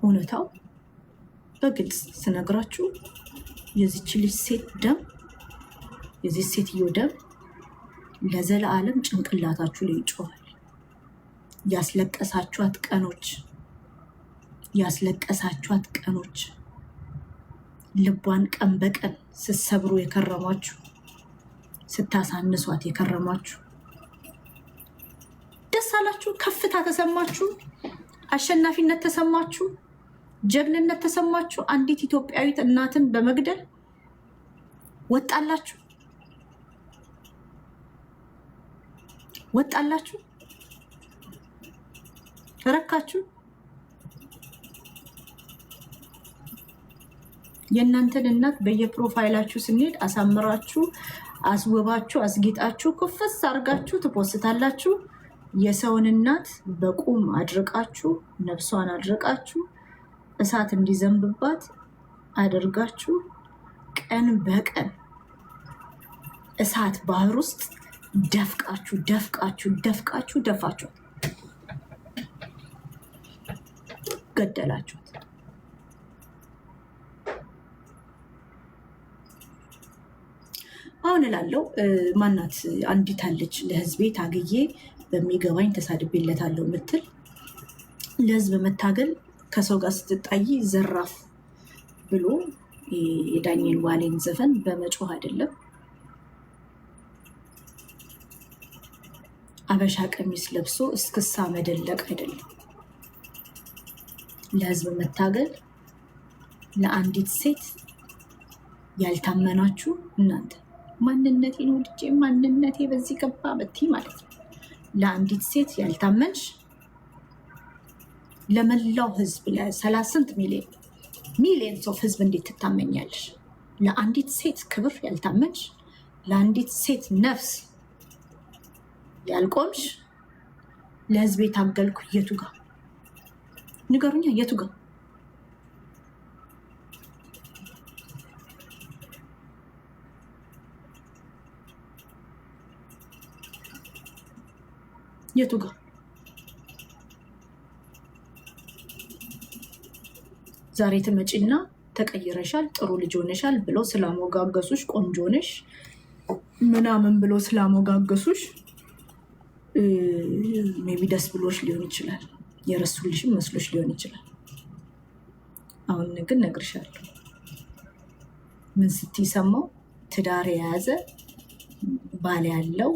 እውነታው በግልጽ ስነግራችሁ የዚች ልጅ ሴት ደም የዚህ ሴትዮ ደም ለዘላለም ጭንቅላታችሁ ላይ ይጮሃል። ያስለቀሳችኋት ቀኖች ልቧን ቀን በቀን ስትሰብሩ የከረማችሁ ስታሳንሷት የከረማችሁ ደስ አላችሁ፣ ከፍታ ተሰማችሁ፣ አሸናፊነት ተሰማችሁ፣ ጀግንነት ተሰማችሁ። አንዲት ኢትዮጵያዊት እናትን በመግደል ወጣላችሁ፣ ረካችሁ። የእናንተን እናት በየፕሮፋይላችሁ ስንሄድ አሳምራችሁ አስውባችሁ አስጌጣችሁ ኩፍስ አርጋችሁ ትፖስታላችሁ። የሰውን እናት በቁም አድርቃችሁ ነፍሷን አድርቃችሁ እሳት እንዲዘንብባት አድርጋችሁ ቀን በቀን እሳት ባህር ውስጥ ደፍቃችሁ ገደላችሁት። አሁን እላለሁ ማናት አንዲት አለች ለህዝቤ ታግዬ በሚገባኝ ተሳድቤለታለሁ ምትል ለህዝብ መታገል ከሰው ጋር ስትጣይ ዘራፍ ብሎ የዳንኤል ዋሌን ዘፈን በመጮህ አይደለም፣ አበሻ ቀሚስ ለብሶ እስክሳ መደለቅ አይደለም። ለህዝብ መታገል ለአንዲት ሴት ያልታመናችሁ እናንተ ማንነቴ ነው ልጄ ማንነቴ በዚህ ገባ በቲ ማለት ነው። ለአንዲት ሴት ያልታመንሽ ለመላው ህዝብ ለ30 ሚሊዮን ሰው ህዝብ እንዴት ትታመኛለሽ? ለአንዲት ሴት ክብር ያልታመንሽ፣ ለአንዲት ሴት ነፍስ ያልቆምሽ፣ ለህዝብ የታገልኩ የቱ ጋር ንገሩኛ? የቱ ጋር የቱ ጋር ዛሬ ትመጪና ተቀይረሻል፣ ጥሩ ልጅ ሆነሻል ብለው ስላሞጋገሱሽ፣ ቆንጆ ነሽ ምናምን ብለው ስላሞጋገሱሽ ሜቢ ደስ ብሎሽ ሊሆን ይችላል፣ የረሱልሽም መስሎሽ ሊሆን ይችላል። አሁን ግን ነግርሻለሁ፣ ምን ስትሰማው ትዳር የያዘ ባል ያለው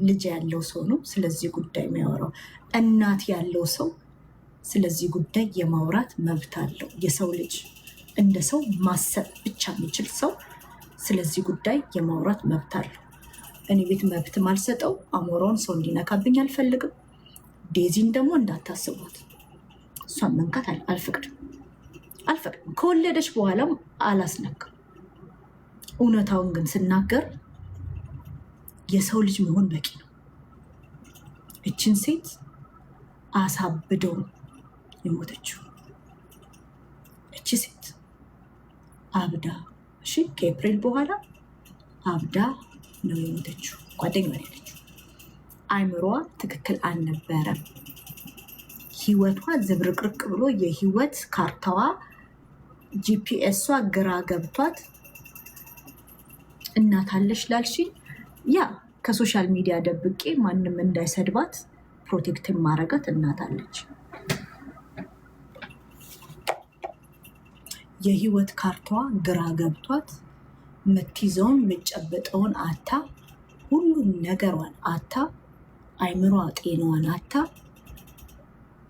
ልጅ ያለው ሰው ነው ስለዚህ ጉዳይ የሚያወራው። እናት ያለው ሰው ስለዚህ ጉዳይ የማውራት መብት አለው። የሰው ልጅ እንደ ሰው ማሰብ ብቻ የሚችል ሰው ስለዚህ ጉዳይ የማውራት መብት አለው። እኔ ቤት መብት ማልሰጠው አሞራውን ሰው እንዲነካብኝ አልፈልግም። ዴዚን ደግሞ እንዳታስቧት፣ እሷን መንካት አልፈቅድም። ከወለደች በኋላም አላስነካም። እውነታውን ግን ስናገር የሰው ልጅ መሆን በቂ ነው። እችን ሴት አሳብደው የሞተችው እቺ ሴት አብዳ፣ እሺ፣ ከኤፕሪል በኋላ አብዳ ነው የሞተችው። ጓደኛ ያለችው አይምሮዋ ትክክል አልነበረም። ህይወቷ ዝብርቅርቅ ብሎ የህይወት ካርታዋ ጂፒኤሷ ግራ ገብቷት እናት አለሽ ላልሽ ያ ከሶሻል ሚዲያ ደብቄ ማንም እንዳይሰድባት ፕሮቴክት ማረጋት እናት አለች። የህይወት ካርታዋ ግራ ገብቷት የምትይዘውን የምትጨብጠውን አታ ሁሉም ነገሯን አታ አይምሯ ጤናዋን አታ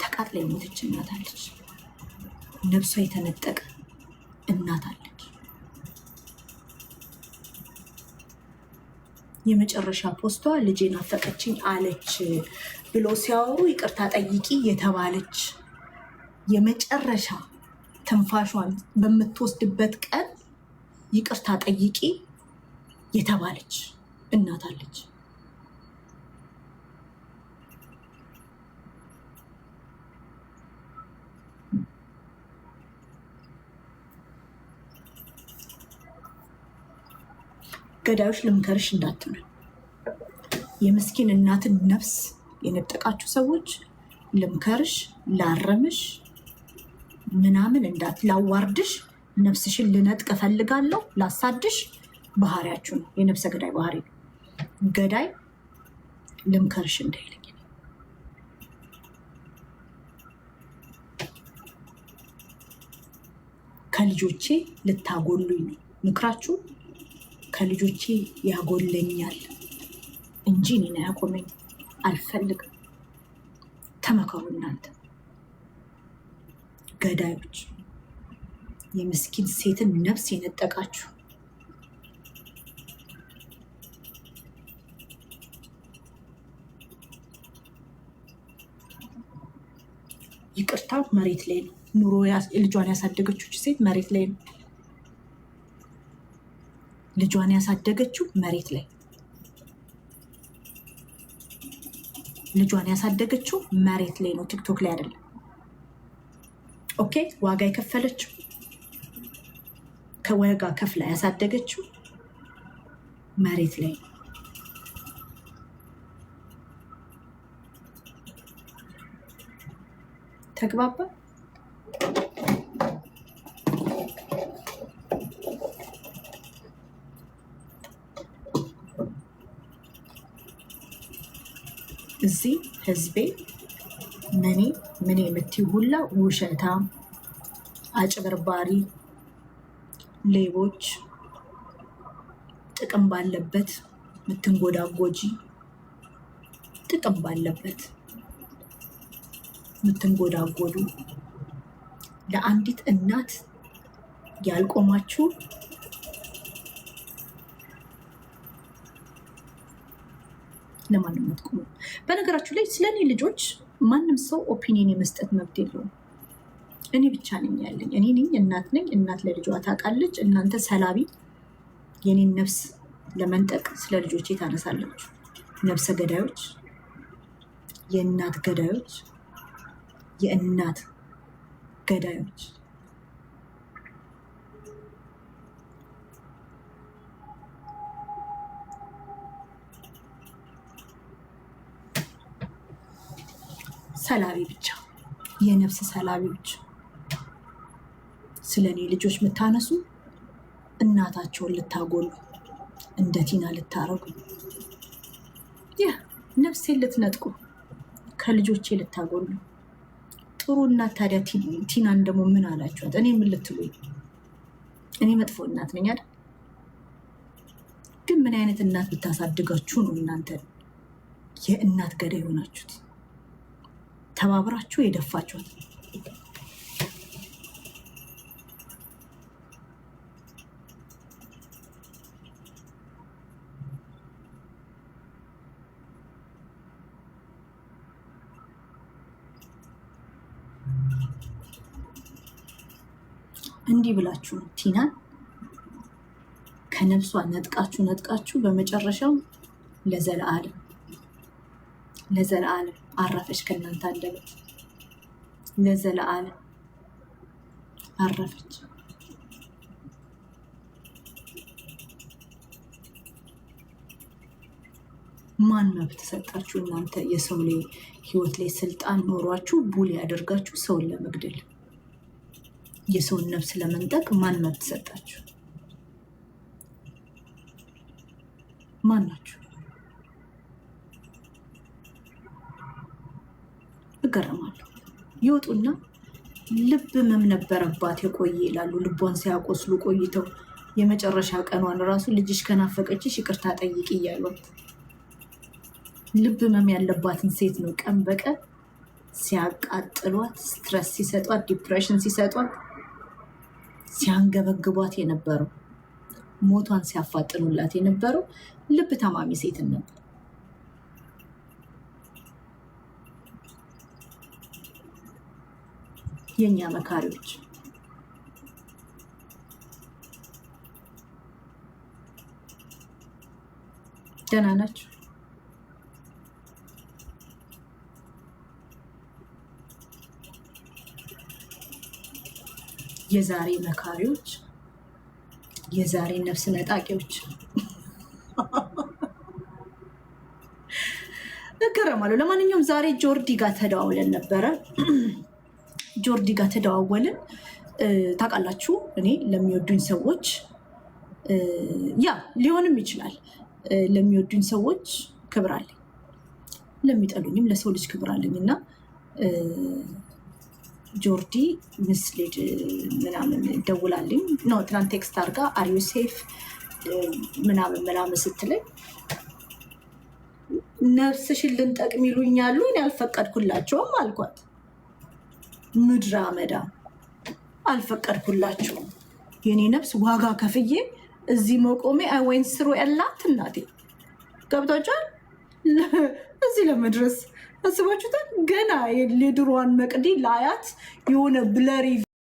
ተቃጥላ የሞተች እናት አለች። ነፍሷ የተነጠቀ እናት አለች። የመጨረሻ ፖስቷ ልጄን ናፈቀችኝ አለች ብሎ ሲያወሩ ይቅርታ ጠይቂ የተባለች የመጨረሻ ትንፋሿን በምትወስድበት ቀን ይቅርታ ጠይቂ የተባለች እናት አለች። ገዳዮች ልምከርሽ እንዳትሉ፣ የምስኪን እናትን ነፍስ የነጠቃችሁ ሰዎች ልምከርሽ፣ ላረምሽ፣ ምናምን ላዋርድሽ፣ ነፍስሽን ልነጥቅ እፈልጋለሁ፣ ላሳድሽ። ባህሪያችሁ ነው፣ የነፍሰ ገዳይ ባህሪ ነው። ገዳይ ልምከርሽ እንዳይለኝ ከልጆቼ ልታጎሉኝ ነው ምክራችሁ። ከልጆቼ ያጎለኛል እንጂ እኔን አያቆመኝ። አልፈልግም። ተመከሩ እናንተ ገዳዮች፣ የምስኪን ሴትን ነፍስ የነጠቃችሁ። ይቅርታ መሬት ላይ ነው። ኑሮ ልጇን ያሳደገችው ሴት መሬት ላይ ነው። ልጇን ያሳደገችው መሬት ላይ ልጇን ያሳደገችው መሬት ላይ ነው፣ ቲክቶክ ላይ አይደለም። ኦኬ፣ ዋጋ የከፈለችው ከዋጋ ከፍላ ያሳደገችው መሬት ላይ ነው። ተግባባ። እዚህ ህዝቤ ምን የምትይ ሁላ ውሸታም፣ አጭበርባሪ፣ ሌቦች፣ ጥቅም ባለበት ምትንጎዳጎጂ፣ ጥቅም ባለበት ምትንጎዳጎዱ፣ ለአንዲት እናት ያልቆማችሁ ለማንም አትቆሙ። በነገራችሁ ላይ ስለኔ ልጆች ማንም ሰው ኦፒኒየን የመስጠት መብት የለውም። እኔ ብቻ ነኝ ያለኝ። እኔ ነኝ፣ እናት ነኝ። እናት ለልጇ ታውቃለች። እናንተ ሰላቢ የኔን ነፍስ ለመንጠቅ ስለ ልጆቼ ታነሳላችሁ። ነፍሰ ገዳዮች፣ የእናት ገዳዮች፣ የእናት ገዳዮች። ሰላቢ ብቻ፣ የነፍስ ሰላቢዎች። ስለ እኔ ልጆች የምታነሱ እናታቸውን ልታጎሉ፣ እንደ ቲና ልታረጉ፣ ነፍሴን ልትነጥቁ፣ ከልጆቼ ልታጎሉ። ጥሩ እናት ታዲያ ቲናን ደግሞ ምን አላችኋት? እኔ ምን ልትሉኝ? እኔ መጥፎ እናት ነኝ አይደል? ግን ምን አይነት እናት ብታሳድጋችሁ ነው እናንተ የእናት ገዳይ የሆናችሁት? ተባብራችሁ የደፋችኋት። እንዲህ ብላችሁ ቲናን ከነፍሷ ነጥቃችሁ በመጨረሻው ለዘለዓለም አረፈች። ከእናንተ አንደበት ለዘለዓለም አረፈች። ማን መብት ሰጣችሁ እናንተ? የሰው ላይ ህይወት ላይ ስልጣን ኖሯችሁ ቡል ያደርጋችሁ ሰውን ለመግደል፣ የሰውን ነፍስ ለመንጠቅ ማን መብት ሰጣችሁ? ማን ናችሁ? እገረማለሁ። ይወጡና ልብ ህመም ነበረባት የቆየ ይላሉ። ልቧን ሲያቆስሉ ቆይተው የመጨረሻ ቀኗን ራሱ ልጅሽ ከናፈቀችሽ ይቅርታ ጠይቂ እያሏት። ልብ ህመም ያለባትን ሴት ነው ቀን በቀን ሲያቃጥሏት፣ ስትረስ ሲሰጧት፣ ዲፕሬሽን ሲሰጧት፣ ሲያንገበግቧት የነበረው፣ ሞቷን ሲያፋጥኑላት የነበረው ልብ ታማሚ ሴትን ነበር። የኛ መካሪዎች ደህና ናቸው? የዛሬ መካሪዎች፣ የዛሬ ነፍስ ነጣቂዎች እገረማለሁ። ለማንኛውም ዛሬ ጆርዲ ጋር ተደዋውለን ነበረ። ጆርዲ ጋር ተደዋወልን። ታውቃላችሁ እኔ ለሚወዱኝ ሰዎች ያ ሊሆንም ይችላል። ለሚወዱኝ ሰዎች ክብር አለኝ፣ ለሚጠሉኝም ለሰው ልጅ ክብር አለኝ እና ጆርዲ ምስሌድ ምናምን ደውላልኝ ነው ትናንት ቴክስት አድርጋ አሪዩ ሴፍ ምናምን ስትለኝ ነፍስሽን ልንጠቅም ይሉኛሉ እኔ አልፈቀድኩላቸውም አልኳት። ምድረ አመዳ አልፈቀድኩላቸውም። የኔ ነፍስ ዋጋ ከፍዬ እዚህ መቆሜ አይወይን ስሩ ያላት እናቴ ገብቷቸዋል። እዚህ ለመድረስ አስባችሁታል? ገና የድሮዋን መቅዲ ላያት የሆነ ብለሪ